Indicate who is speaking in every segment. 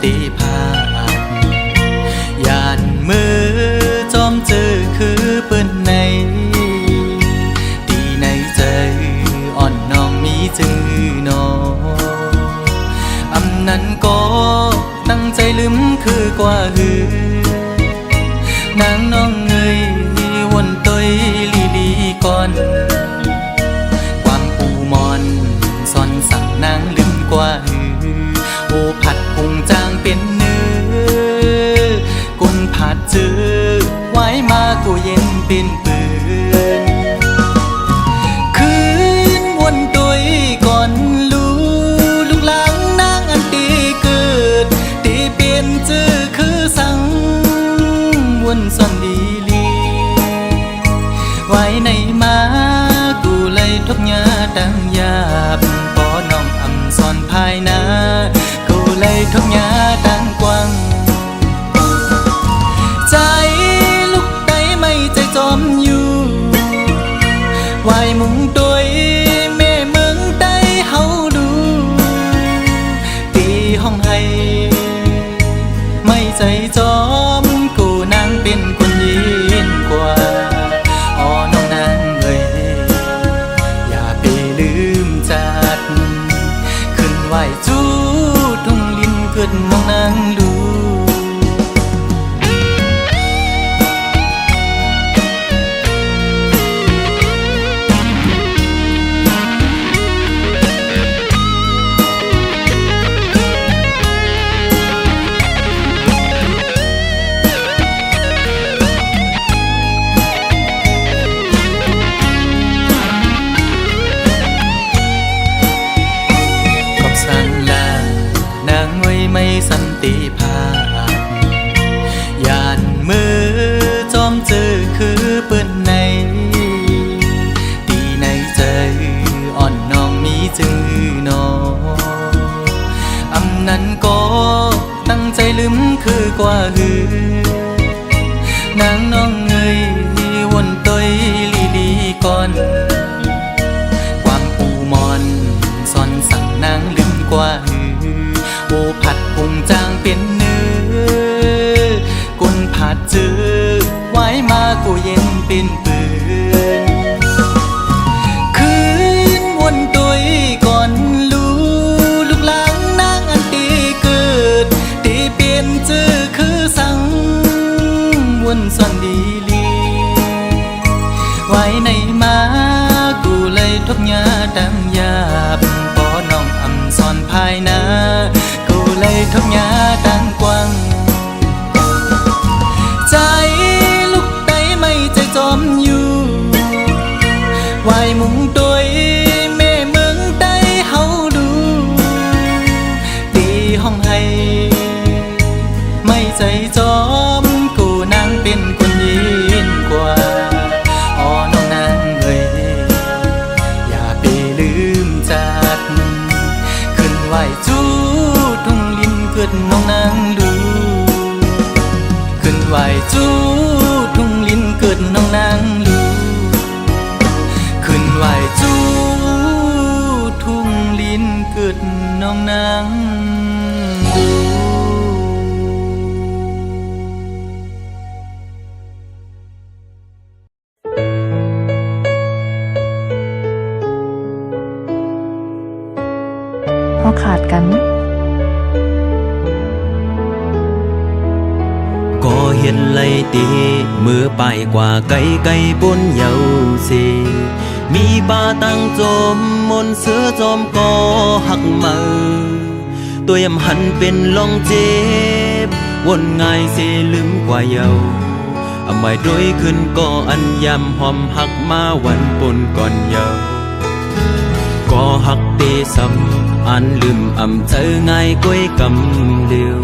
Speaker 1: ติภาพยานมือจอมเจอคือเปิ้นในดีในใจอ่อนน้องมีจือน้ออำนั้นก็ตั้งใจลืมคือกว่าหือนางน้องเงยวนตอยลีลีก่อนความปูมอนซ่อนสั่งนางลืมกว่าหือโอผัดพุงจางเป็นเนื้อกุนผัดเจอไว้มากูเย็นเป็นปืนคืนวนตอยก่อนลูกหลังนางอันตีเกิดตีเปลี่ยนเจอคือสั่งวนซ่อนดีลีไว้ในมากูเลยทุกยาดังยาบปอน้องอำซ่อนภายนากูเลยทุกยาดังกว้างใจลูกไตไม่ใจจอมอยู่ไว้มุงตัวแม่เมืองใต้เฮาดูตีห้องให้ไม่ใจจอมกูนางเป็นคนยินกว่าอ๋อน้องนางเอ้ยอย่าไปลืมจัดขึ้นไหวจูทุ่งลิ้นเกิดน้องนางดูไม่สันติภาพยานมือจอมเจอคือเปิ้นในดีในใจอ่อนน้องมีจือน้ออำนั้นก็ตั้งใจลืมคือกว่าหือนางน้องเงยวนตอยลีลีก่อนความปูมอนซ่อนสั่งนางลืมกว่าหือโอผัดพุงจางเป็นเนื้อกุนผัดเจอไว้มากูเย็นเป็นปืนคืนวนตัวก่อนลูกหลังนางอันตีเกิดตีเปลี่ยนเจอคือสั่งวนซ่อนดีลีไว้ในมากูเลยทุกยาดังยาบปอน้องอำซ่อนภายนาเลยทุกยาดังกว้างใจลูกไตไม่ใจจอมอยู่ไว้มุงตัวแม่เมืองใต้เฮาดูตีห้องให้ไม่ใจจอมกูนางเป็นคนยินกว่าอ๋อน้องนางเอ้ยอย่าไปลืมจัดขึ้นไหวจูเกิดน้องนางดูขึ้นไหวจูทุ่งลิ้นเกิดน้องนางดูขึ้นไหวจูทุ่งลิ้นเกิดน้องนางดู
Speaker 2: เขาขาดกัน
Speaker 1: ก็เห็นไลตีมือไปกว่าไก่ปนเยาสีมีป่าตั้งจมมนเสือจอมก็หักมือตัวยำหันเป็นลองเจ็บวนง่ายเสลืมกว่าเยาอำไม่โดยขึ้นก็อันยำหอมหักมาวันปนก่อนเยาก็หักเตซ้ำอันลืมอำเธอง่ายก้อยกำเดียว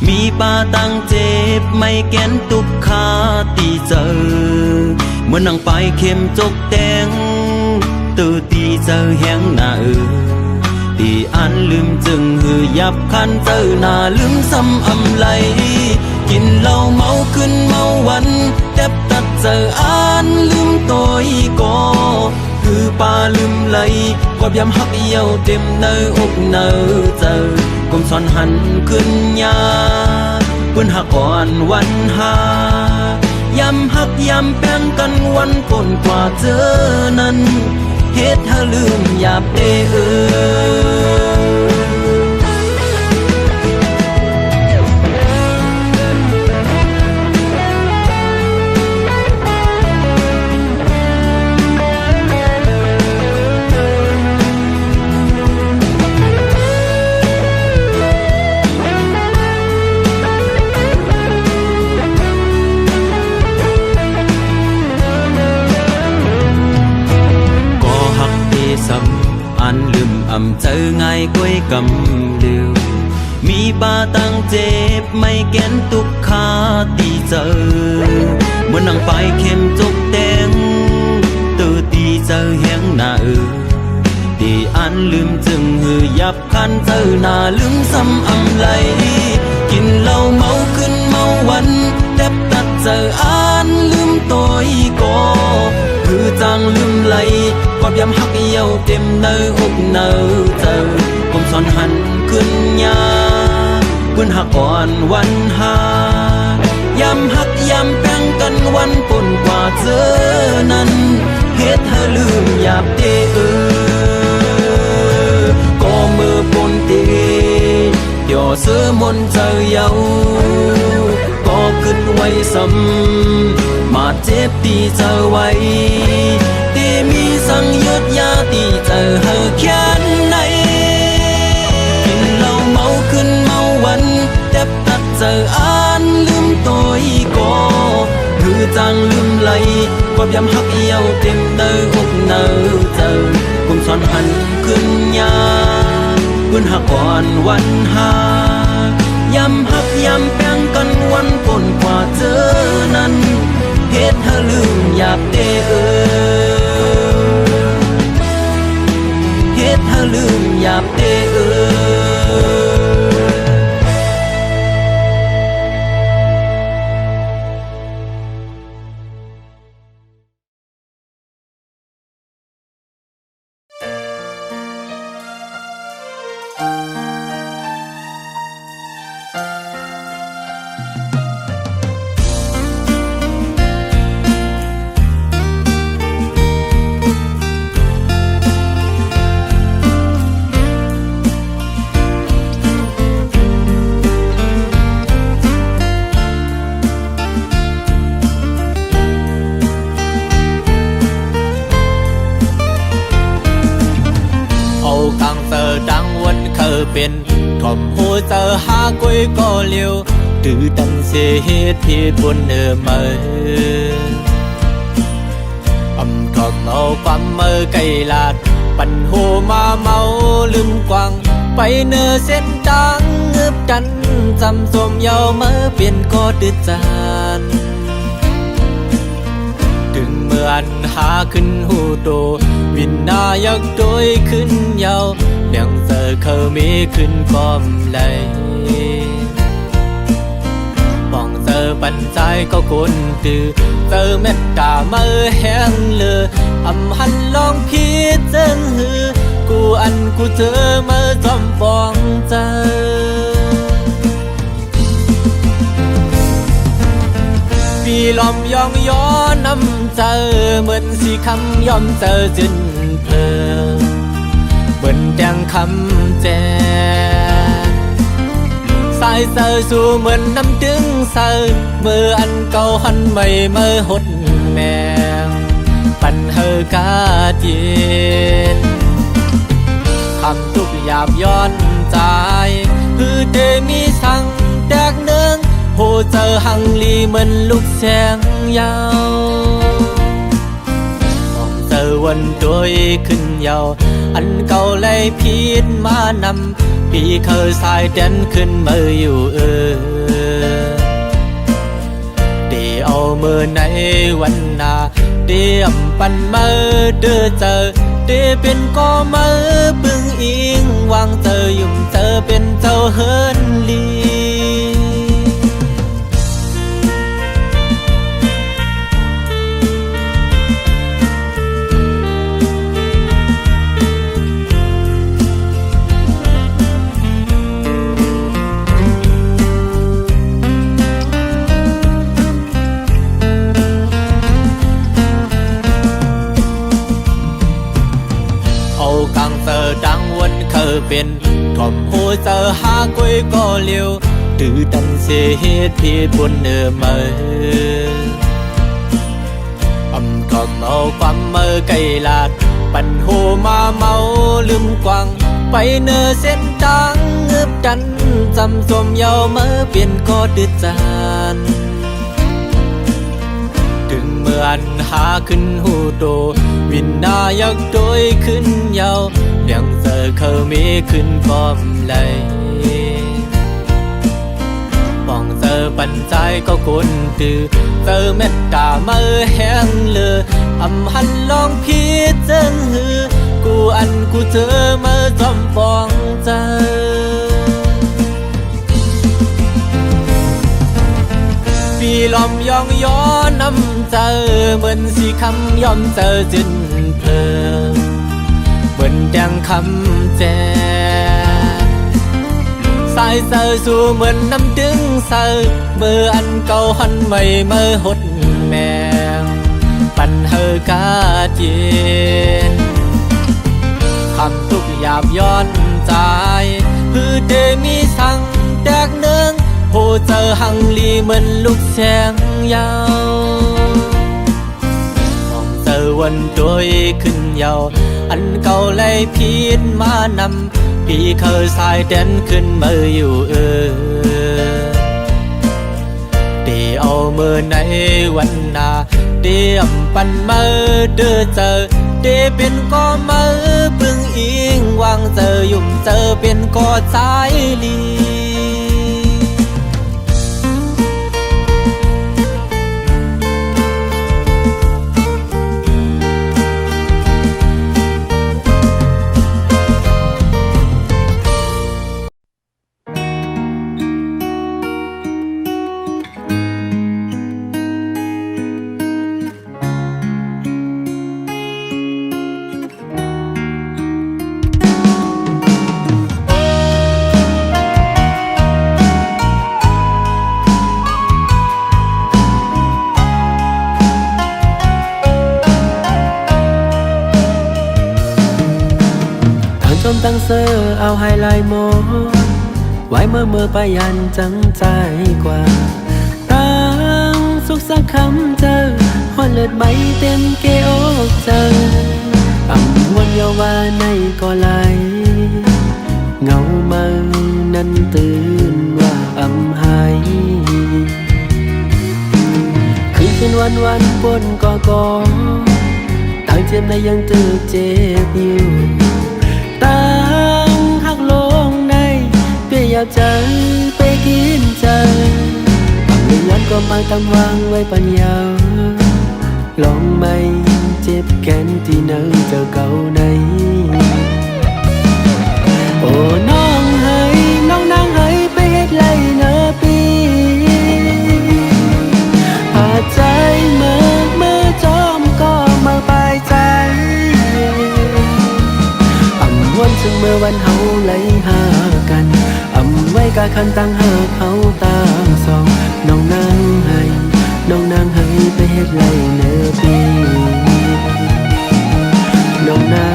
Speaker 1: มีป่าตั้งเจ็บไม่แก้นตุกขาตีเจอเมื่อนั่งไปเข้มจกแดงตื่ตีเจอแหงหน้าตีอันลืมจึงหือยับคันเจอหน้าลืมซ้ำอำไหลกินเหล้าเมาขึ้นเมาวันแทบตัดเจออันลืมตัวอีกก็คือป่าลืมไหลกอบยำหักเยี่ยวเต็มเนื้ออกเนื้อเจอ
Speaker 3: กุมซ่อนหันขึ้นยาปืนหักอ่อนวันหายำหักยำแป้งกันวันปนกว่าเจอนั้นเฮ็ดให้ลืมหยาบเด้ออันลืมอำเจอง่ายก้วยกำลืมมีบาตังเจ็บไม่แก้นตุกขาตีเจอเมื่อนั่งไปเข้มจกแดงตื่ตีเจอแหงหน้าตีอันลืมจึงหือยับคันเจอหน้าลืมซ้ำอำไหลกินเหล้าเมาขึ้นเมาวันแทบตัดเจออันลืมตัวอีกอคือจางลืมไหลความยำหักเยี่ยวเต็มเนื้ออกเนื้อเจอผมซ่อนหันขึ้นยาปืนหักอ่อนวันหายำหักยำแป้งกันวันปนกว่าเจอนั้นเฮ็ดให้ลืมหยาบเด้อก็มือปนเตเดี๋ยวเสือมนเจอเยาก็ขึ้นไว้ซ้ำมาเจ็บตีเจอไว้ตีมีสังยุดยาตีเจอเฮอแค่ไหนกินเหล้าเมาขึ้นเมาวันแทบตัดเจออันลืมตัวอีกอหรือจางลืมไหลความยำหักเยี่ยวเต็มเนื้ออกเนื้อเจอกุมซ่อนหันขึ้นยาปืนหักอ่อนวันหายำหักยำแป้งกันวันปนกว่าเจอนั้นเฮ็ดให้ลืมหยาบเด้อเฮ็ดให้ลืมหยาบเด้อเป็นทอมหูเจอหากุยก็เลียวตื่นตันเสียเหตุผิดบนเมื่อทอมเอาความเมื่อไกลลาดปั่นหูมาเมาลืมกวางไปเนื้อเส้นจางเงือบจันจำสมเยาเมื่อเปลี่ยนก็ดื้อจานถึงเมื่อนหาขึ้นหูโตวินนายักโดยขึ้นเยาเลี้ยงเจอเขามีขึ้นกอมไหลป้องเจอปันใจก็คนตื่อเจอเม็ดตาเมื่อแห้งเลือหันลองพิจารณากูอันกูเจอเมื่อจอมปองเจอปีลอมยองย้อนน้ำเจอเหมือนสีคำยอมเจอจินเพลเบิ่นแดงคำแจสายเสือสู่เหมือนน้ำดึงเสือเมื่ออันเก่าหันไม่เมื่อหดแมงปันเฮอกาเจียนคำทุกหยาบย้อนใจคือเดมีสั่งแดกเนืองโหเจอหังลีเหมือนลูกแสงยาวเจอวันโดยขึ้นยาวอันเก่าเลยพิษมานำปีเคยสายเด่นขึ้นมืออยู่เดี๋ยวเอามือในวันนาเดี๋ยวปันมือเดือเจอเดี๋ยวเป็นก็มือปึงอิงวางเจอยุ่งเจอเป็นเจ้าเฮินลี
Speaker 1: เป็นถ่อมหัวเจอหากุยก็เลี้ยวตื่นดันเสียเหตุผิดบนมาทอมเอาความไกลลาดปั่นหูมาเมาลืมกวางไปเนอเส้นทางเงือบดันจำสมเยาเปลี่ยนก็ดืดจานถึงเมื่อนหาขึ้นหูโตวินนายักโดยขึ้นเยาเลี้ยงเจอเขามีขึ้นพร้อมเลยมองเจอปันใจก็คนตื่อเจอเม็ดตาแห้งเลยหันลองพิจารณากูกูเจอจอมปองใจปีลอมยองย้อนน้ำเจอเหมือนสีคำยอมเจอจินเพลิงเหมือนแดงคำแจสายเสือสู่เหมือนน้ำดึงเสือเมื่อเก่าหันไม่หดแมงปันเฮอกาเจนคำทุกหยาบย้อนใจพือเดมีสั่งแตกเนืองโหเจอหังลีเหมือนลูกแสงยาวมองเจอวันโดยขึ้นยาวเก่าเลยพีดมานำพี่เคยสายเด่นขึ้นมาอยู่เดี๋ยวเอามือในวันนาเดี๋ยวปันเดือเจอเดี๋ยวเป็นก็ปึงอิงวางเจอยุ่มเจอเป็นก็สายลี
Speaker 4: จมตั้งเซอเอาไฮไลท์โมไว้เมื่อไปยันจังใจกว่าตั้งสุขสักคำเจอหอนเลือดไหมเต็มเกอกเจอวันเยาวาในก็ไหลเงานั้นตื่นว่าหายคืนเป็นวันปนก็ตั้งเจ็บในยังตื่นเจ็บอยู่ตั้งหักลงในเปียอยากใจไปกินใจเมื่อย้อนก็มาตำวางไว้ปัญญาลองไม่เจ็บแค้นที่เนิ่งเจอเก่าในโอ้น้องเฮ้ยน้องนางเฮ้ยไปเฮ็ดไรเนอปีพาใจเมื่อจอมก็มาไปใจวันซึ่งเมื่อวันเฮาไหลหากันไว้กะคันตั้งหาเขาตามสองน้องนางให้ไปเฮ็ดไรเนอปีน้องนา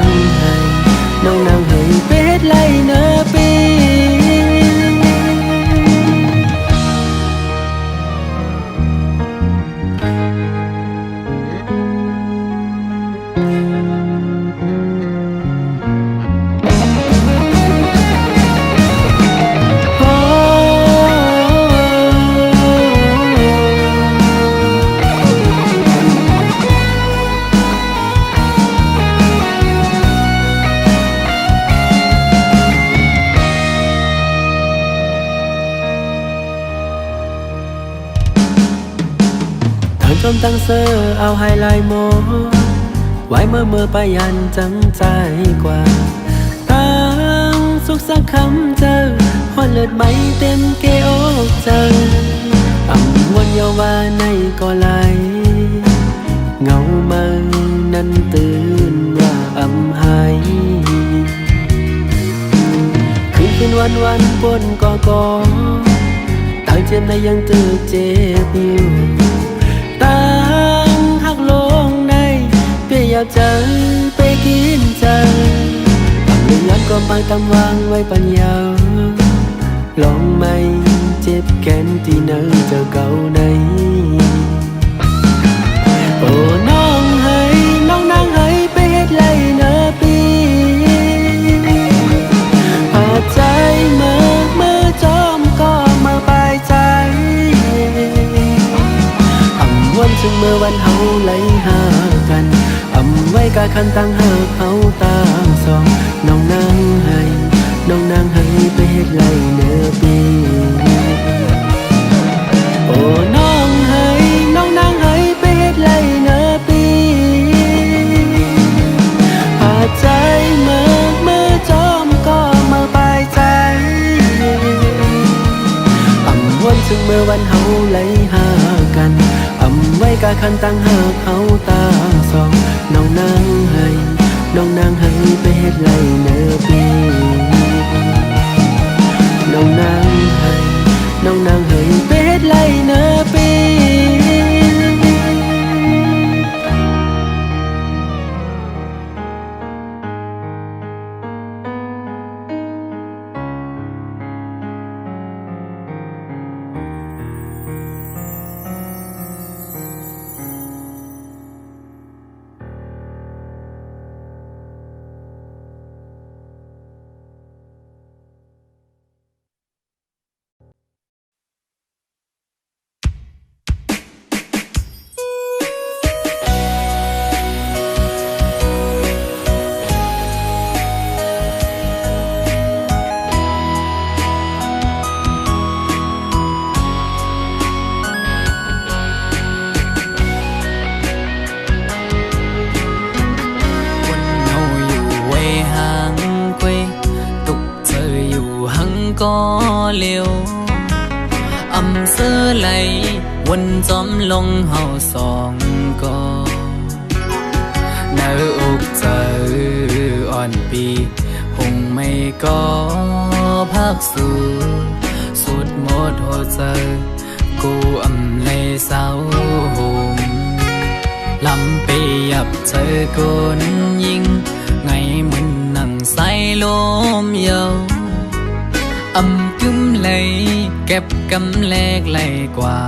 Speaker 4: งให้ไปเฮ็ดไรเนอปีจมตั้งเซอเอาไฮไลท์โมไว้เมื่อไปยันจังใจกว่าตั้งสุขสักคำเจอหอนเลือดไหมเต็มเกอกเจอวันเยาวาในก็ไหลเงานั้นตื่นว่าหายคืนเป็นวันปนก็ตั้งเจ็บในยังตื่นเจ็บอยู่ตั้งหักลงในเปียอยากใจไปกินใจเมื่อย้อนก็ มอายตำวางไว้ปัญญาลองไม่เจ็บแค้นที่เนื้อเจ้าเก่าในโอ้น้องให้น้องนางให้ไปเฮ็ดไรเนอปีพาใจเมื่อจอมก็มาปลายใจวันจึงเมื่อวันเฮาไหลหากันไว้กะคันตั้งหากเฮาตามสองน้องนางให้ไปเฮ็ดไรเนื้อปีโอ้น้องให้น้องนางให้ไปเฮ็ดไรเนื้อปีพาใจเมื่อจอมก็มาปลายใจวันจึงเมื่อวันเฮาไหลหากันไว้กะคันตั้งหากเฮาตาสองน้องนางให้ไปเฮ็ดไรเนื้อปีน้องนางให้ไปเฮ็ดไรเนื้อปี
Speaker 1: ก็เลี้ยวเสื้อไหลวนจอมลงเฮาสองก็เนื้ออกเจออ่อนปีหงไม่ก็พักสู่สุดหมดหัวใจกูเลยเศร้าหงลำไปยับเจอคนยิงไงมึนนั่งใส่ลมเยากึมเลยเก็บกำแลกไหลกว่า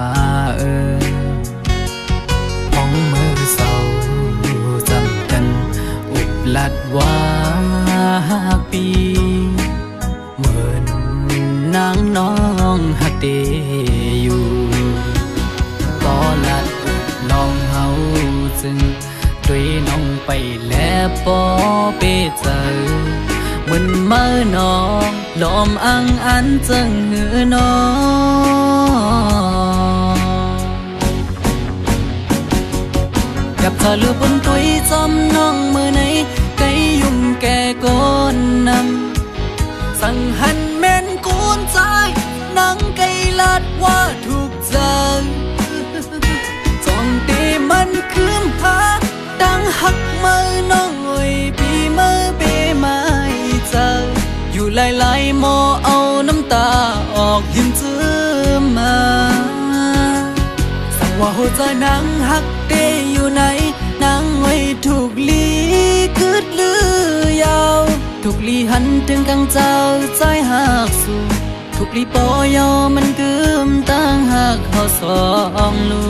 Speaker 1: ห้องมือเศร้าจำกันอุบลัดว่าปีเหมือนนางน้องหักเดอยู่ต่อลัดอุบลองเฮาจึงด้วยน้องไปแล้วปอเปเจอเหมือนเมื่อน้องลมอังอันจังหือน้องกับเธอลือบนตุยจำน้องมือไหนไกยุ่งแก่ก้นนำสั่งหันแม่นกูนใจนังไกลัดว่าถูกใจจ้องตีมันคืมหาดังหักมือน้องโอยปีมือเปมาเจออยู่หลายๆโมเอาน้ำตาออกยิ้มจื้อมาสั่งว่าหัวใจนางหักเดอยู่ไหนนางไว้ถูกลีคืดลือยาวถูกลีหันถึงกังเจ้าใจหักสู่ถูกลีปอยอมันกึมตั้งหักเขาสองลู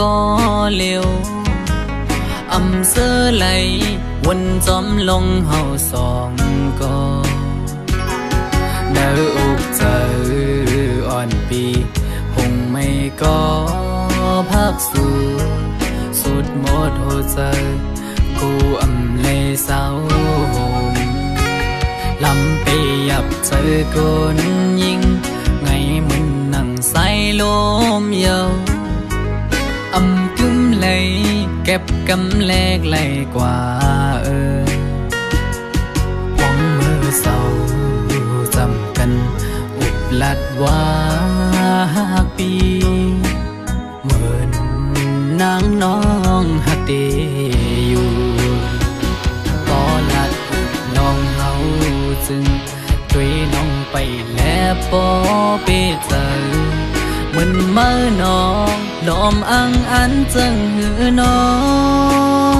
Speaker 1: ก็เลี้ยวเสื้อไหลวนจอมลงเฮาสองก็เนื้ออกเจออ่อนปีหงไม่ก็พักสู่สุดหมดหัวใจกูเลยเศร้าหงลำไปยับเจอคนยิงไงมึนนั่งใส่ลมเยากึมเลยเก็บกำแลกไหลกว่าห้องมือเศร้าจำกันอุบ ลัดว่าหักปีเหมือนนางน้องหักเดอยู่ก็ลัดน้องเฮาจึงช่วยน้องไปแล้วปอเปเจอเหมือนเมื่อน้องลอมอังอันจึงหือน้อง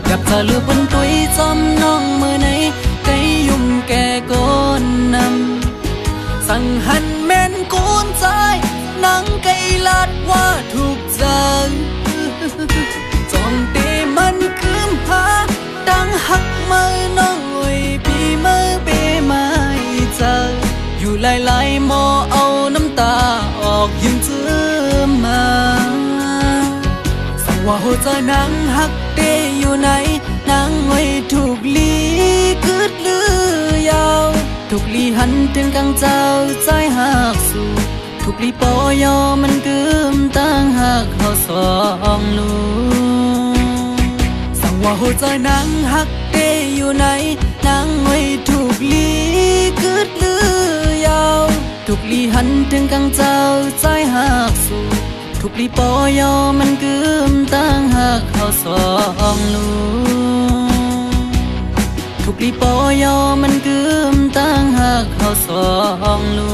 Speaker 1: กับเธอลือบนตุยจอมน้องเมื่อไหนไกยุ่มแก่ก้นนำสั่งหันแม่นกูนใจนังไกลัดว่าถูกใจจอมเตมันคืมพาดังหักเมื่อน้องไว้พี่เมื่อเปไม่เจออยู่หลายๆหมอเอาน้ำตาออกยิ้มเชื่อมาสั่งว่าหัวใจนางหักเตอยู่ไหนนางไว้ถูกลีกึดลือยาวถูกลีหันถึงกลางเจ้าใจหักสู่ถูกลีปอยอมันกึมตั้งหักเขาสองลูสั่งว่าหัวใจนางหักเตอยู่ไหนนางไว้ถูกลีกึดลือยาวถูกลีหันถึงกลางเจ้าใจหักสู่ถูกลีปอยอมันกึมตั้งหักเขาสองลูถูกลีปอยอมันกึมตั้งหักเขาสองลู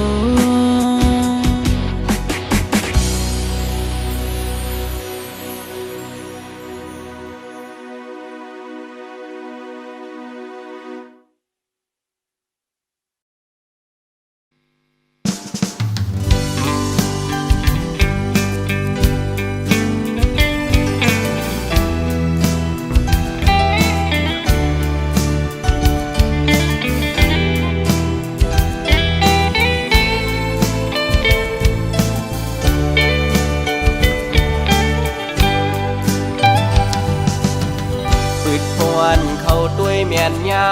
Speaker 4: เขาด้วยเมียนยา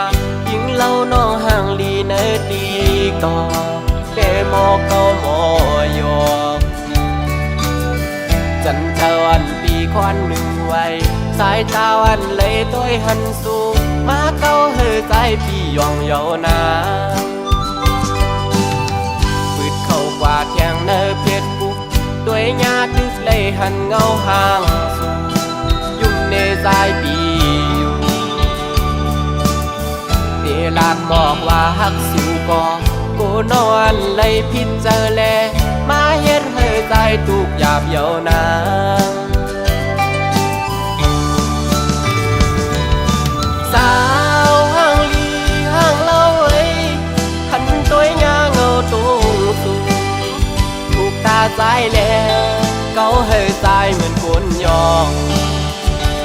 Speaker 4: ยิงเล่าน้องห่างลีเนดีก่อเดโมเก้าโมยกจันทวันปีควันหนึ่งไว้สายตาวันเลยตัวหันสูมาเก้าเฮใจพี่ยองเยานาปืดเข้ากว่าแทงเนเพียดบุกด้วยญาติดึกเลยหันเงาห่างสูยุ่มเนใจปีลาดบอกว่าหักสิวก่อกูนอนเลยพิษเจอแลมาเฮ็ดให้ใจทุกหยาบเยาวนางสาวห่างลีห่างเล่าเอ้ยหันตัวยาเงาตูสูถูกตาใจแล้วเกาให้ใจเหมือนคนยอง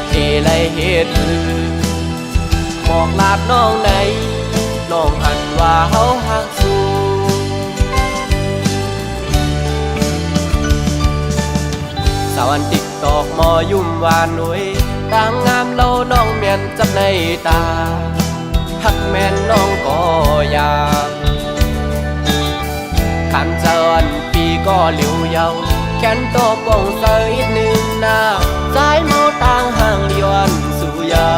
Speaker 4: เอเลยเฮ็ดบอกลาดน้องไหนน้องหันว่าเฮาหักสู้สาวันติ๊กตอกมอยุ่มหวานหนุ่ยต่างงามเล่าน้องเมียนจับในตาหักแม่นน้องก็อยากขันเจอวันปีก็เหลียวเยาแขนโตกงเสยหนึ่งหน้าใจเมาต่างห่างเลียวันสู่เยา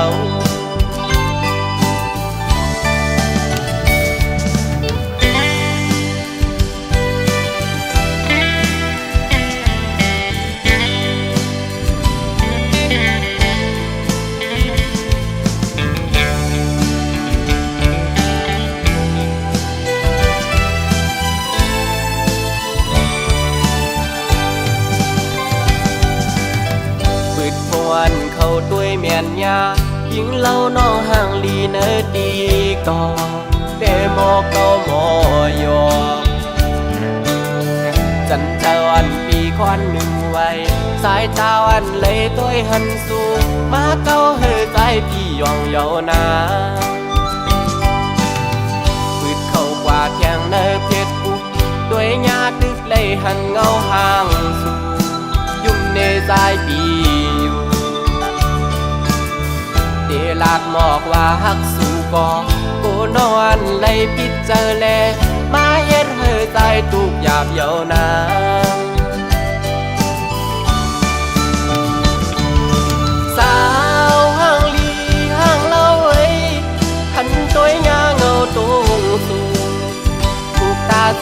Speaker 4: เขาด้วยเมียนยายิงเล่าน้องห่างลีเนดีก่อเดโมเก้าโมยกจันทวันปีควันหนึ่งไว้สายตาวันเลยตัวหันสูมาเก้าเฮใจพี่ยองเยานาปืดเข้ากว่าแทงเนเพชรบุกด้วยญาติดึกเลยหันเงาห่างสูยุ่มเนใจปีลาดหมอกว่าหักสู่ก่อกูนอนเลยพิษเจอแลมาเฮ็ดให้ใจทุกหยาบเยาวนางสาวห่างลีห่างเล่าเอ้ยหันตัวยา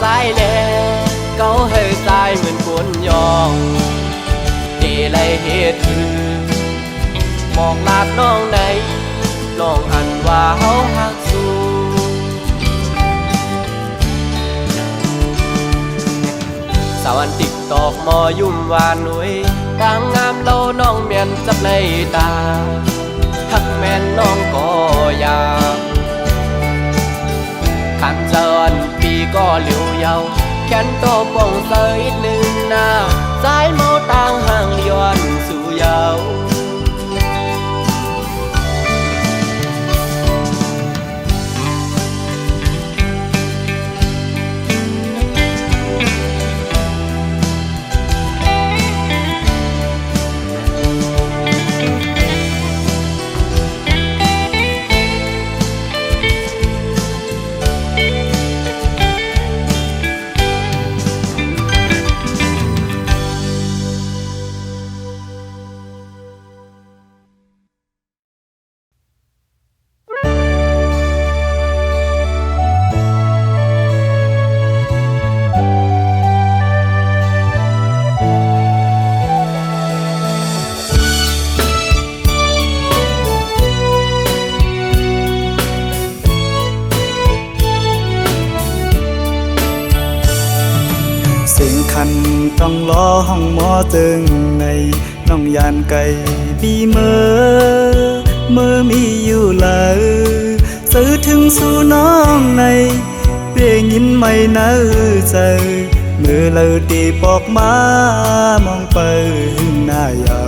Speaker 4: สายแน่เขาให้สายเหมือนคนยองที่ไรเหตุคือมองลาดน้องไหนน้องอันว่าเฮาหักสู้สาวันติดตอกมอยุ่มวานหนุ่ยต่างงามเล่าน้องเมียนจับในตาหักแม่นน้องก็อยากขันเจริญปีก็เหลียวยาวแขนโตป่องเสยหนึ่งหน้าสายเมาต่างห่างย้อนสู่ยาว
Speaker 5: คันต้องล้อห้องหมอตึงในน้องยานไก่บีเมื่อมีอยู่เลยซื้อถึงสู่น้องในเปียยินไม่เนื้อใจเมื่อเราตีปอกมามองไปหน้าเยา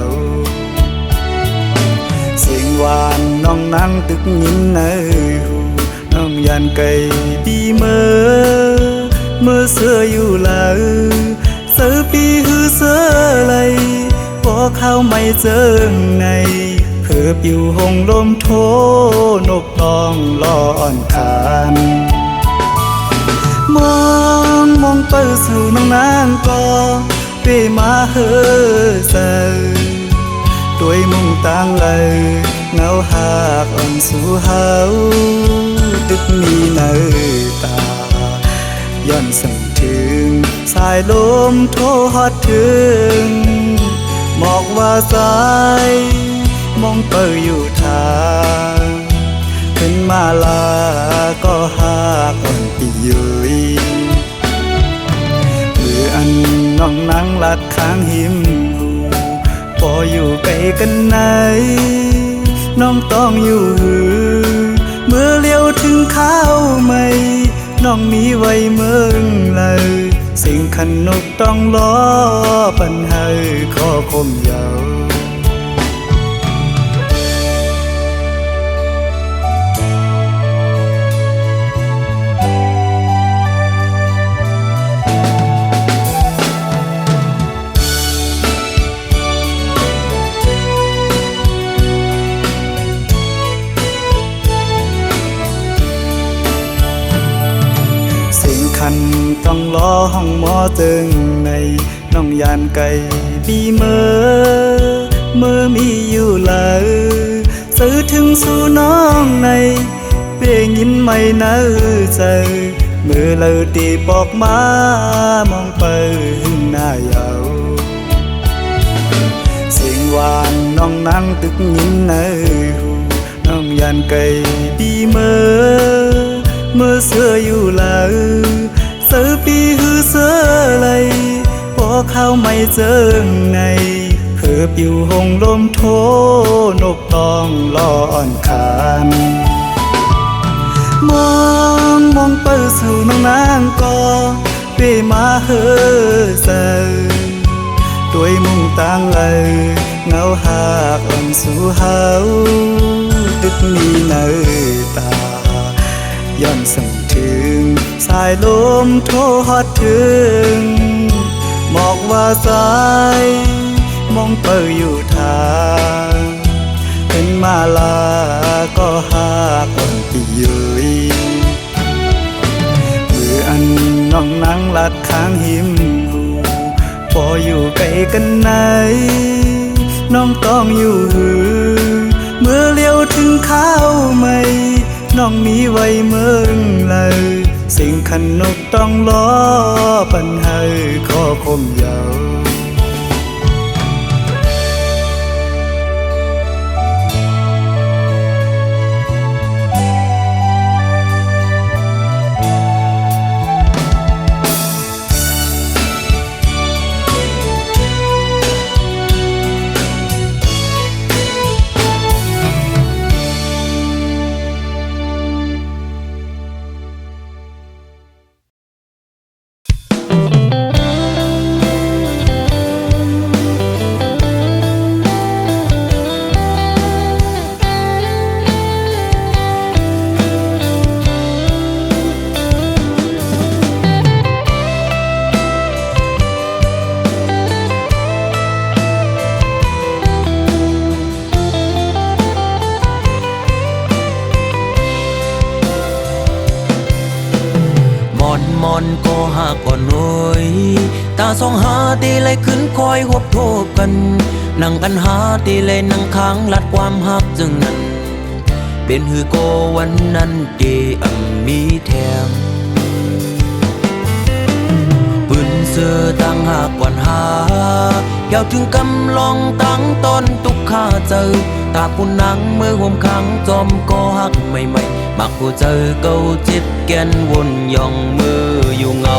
Speaker 5: เสียงหวานน้องนั่งตึกยินในหูน้องยานไก่บีเมื่อเสื้ออยู่เลยเสือปีหือเสือไหลพอเข้าไม่เจอในเพื่อปิวหงลมโทนกตองลอนคานมองเปิดสู่น้องนางก็เปมาเฮอเซด้วยมุ่งต่างเลยเงาหากอ่อนสู่เฮาตึกมีเนื้อตาย้อนสั่งถึงสายลมโทฮอดถึงบอกว่าสายมองเปิดอยู่ทางขึ้นมาลาก็หาก่อนปียุยหรืออันน้องนั่งลัดข้างหิมหูพออยู่ไกลกันไหนน้องต้องอยู่หือเมื่อเลี้ยวถึงข้าวไม่น้องมีไว้เมืองเลยสิ่งขันนกต้องล้อปัญหาขอคมยาวต้องล้อห้องหมอตึงในน้องยานไก่บีเมื่อมีอยู่เลยซื้อถึงสู่น้องในเปียยินไม่เนื้อใจเมื่อเราตีปอกมามองไปหน้าเยาเสียงหวานน้องนั่งตึกยินในหูน้องยานไก่บีเมื่อเสื้ออยู่เลยเสือปีหือเสือไหลพอเข้าไม่เจอในเพื่อปิวหงลมโทนกตองลอนคานมองเปิดสู่น้องนางก็เปมาเฮอเซด้วยมุ่งต่างเลยเงาหากอ่อนสู่เฮาตึกมีเนื้อตาย้อนสั่งถึงสายลมโทฮอดถึงบอกว่าสายมองเปิดอยู่ทางเป็นมาลาก็หาก่อนปียุยเมื่ออันน้องนั่งลัดข้างหิมหูพออยู่ไกลกันไหนน้องต้องอยู่หือเมื่อเลี้ยวถึงข้าวไม่น้องมีไว้เมืองเลย สิ่งขันนกต้องล้อปัญหาข้อคมยาว
Speaker 3: มอนก็หากก่อนหน่อยตาสองหาตีเลยขึ้นคอยหบโทบกันนั่งกันหาตีเลยนั่งค้างลัดความหักจึงนั้นเป็นหือโกวันนั้นเดมีแทงปืนเสือตั้งหากก่อนหายาวถึงกำลองตั้งต้นตุกข้าเจอตาปุ่นนังเมื่อห่มขังจอมก็หักใหม่ๆมักผู้เจอเก่าจิตแกนวนย่องมืออยู่เงา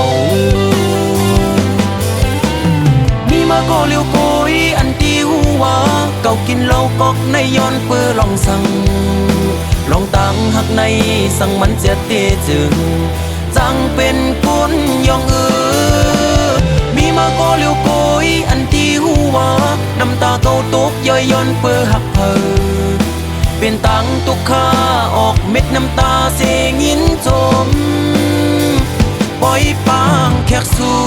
Speaker 3: มีมาก็เลี้ยวโกยอันตีหัวเก่ากินเหล้ากอกในย้อนเปื้อลองสั่งลองตั้งหักในสั่งมันเสียเตจึงจังเป็นคนย่องมีมาก็เลี้ยวโกยอันตีหัวน้ำตาเก่าตกย่อยย้อนเปื้อหักเพอเป็นตังตุกข้าออกเม็ดน้ำตาเสียงินจมปล่อยปางแขกสู่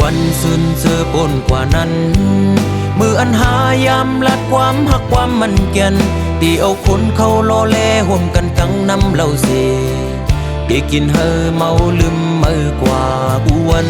Speaker 3: วันซึนเจอปนกว่านั้นมืออันหายามลัดความหักความมันแก่นตีเอาคนเขาล้อแลห่มกันกังน้ำเหล่าเสได้กินเฮอเมาลืมมือกว่าอ้วน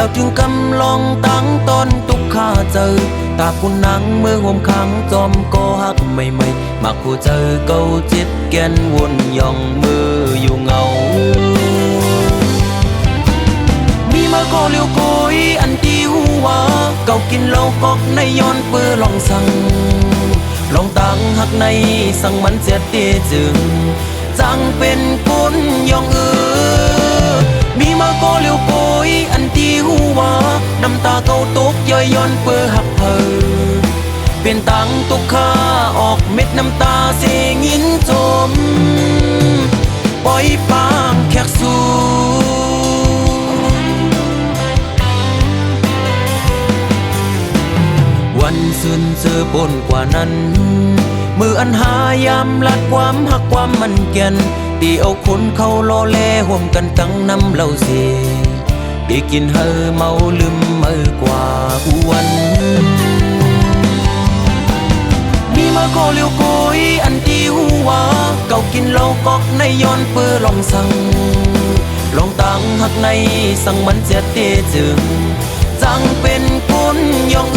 Speaker 3: ยาวถึงกำลองตั้งต้นตุกข้าเจอตาปุ่นนังเมื่อห่มขังจอมก็หักใหม่ๆมักผู้เจอเก่าจิตแกนวนย่องมืออยู่เงามีมาก็เลี้ยวโกยอันตีหัวเก่ากินเหล้ากอกในย้อนเปื้อลองสั่งลองตั้งหักในสั่งมันเสียเตจึงจังเป็นคนย่องมีมาก็เลี้ยวโกยอันตีหัวน้ำตาเก่าตกย่อยย้อนเปื้อหักเพอเป็นตังตุกข้าออกเม็ดน้ำตาเสียงินจมปล่อยปางแขกสู่วันซึนเจอปนกว่านั้นมืออันหายามลัดความหักความมันแก่นตีเอาคนเขาล้อแลห่มกันตั้งน้ำเหล่าเสได้กินเฮอเมาลืมมือกว่าอ้วนมีมาก็เลี้ยวโกยอันตีหัวเก่ากินเหล้ากอกในย้อนเปื้อลองสั่งลองตั้งหักในสั่งมันเสียเตจึงจังเป็นคนย่อง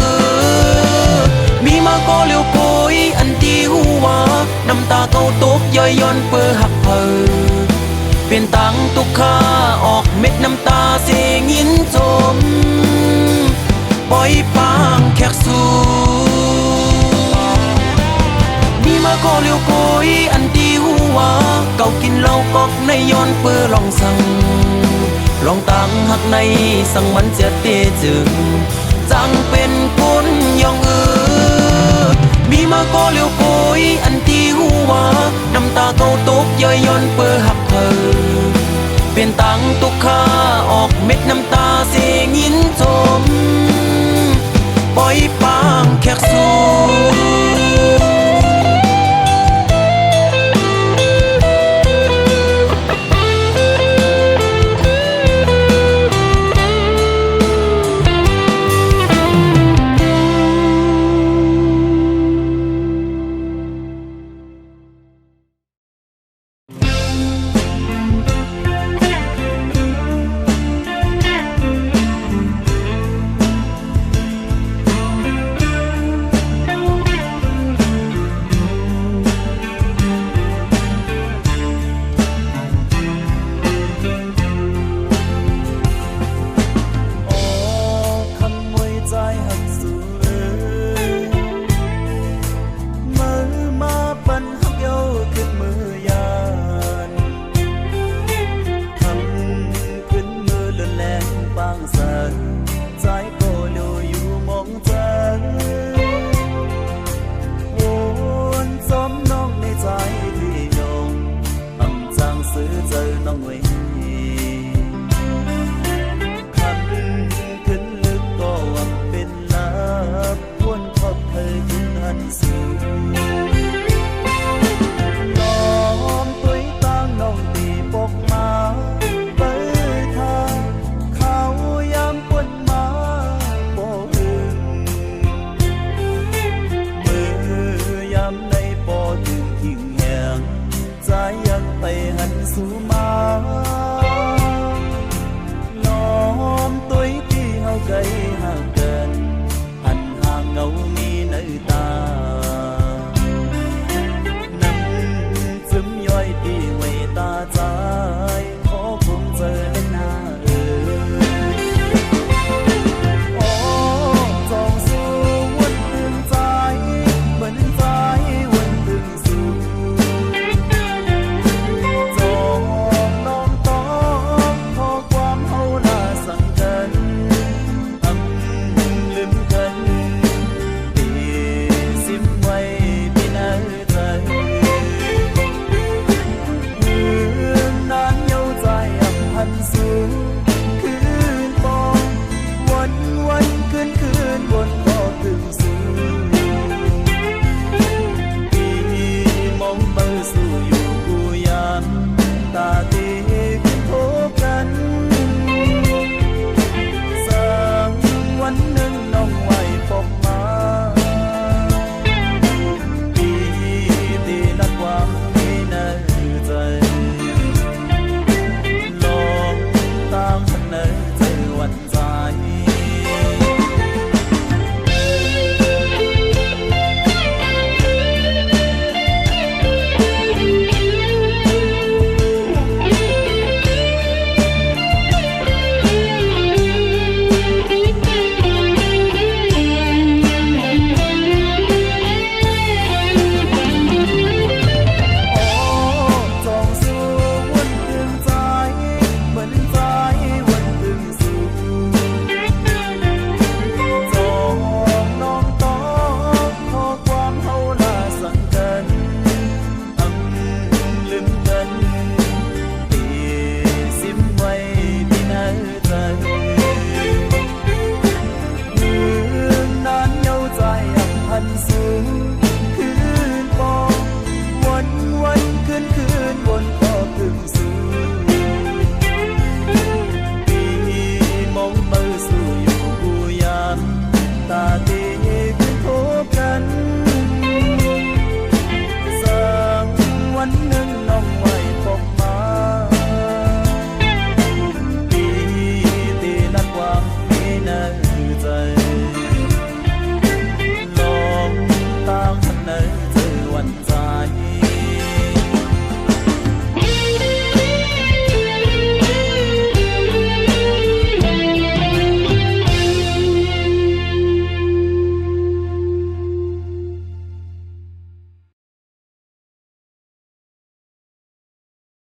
Speaker 3: มีมาก็เลี้ยวโกยอันตีหัวน้ำตาเก่าตกย่อยย้อนเปื้อหักเพอเป็นตังตุกข้าออกเม็ดน้ำตาเสียงินจมปล่อยปางแขกสู่มีมาก็เลี้ยวโกยอันตีหัวเก่ากินเหล้ากอกในย้อนเปื้อลองสั่งลองตั้งหักในสั่งมันเสียเตจึงจังเป็นคนย่องมีมาก็เลี้ยวโกยอันตีหัวน้ำตาเก่าตกย่อยย้อนเปื้อหักเพอเป็นตังตุกข้าออกเม็ดน้ำตาเสียงินจมปล่อยปาง แขกสู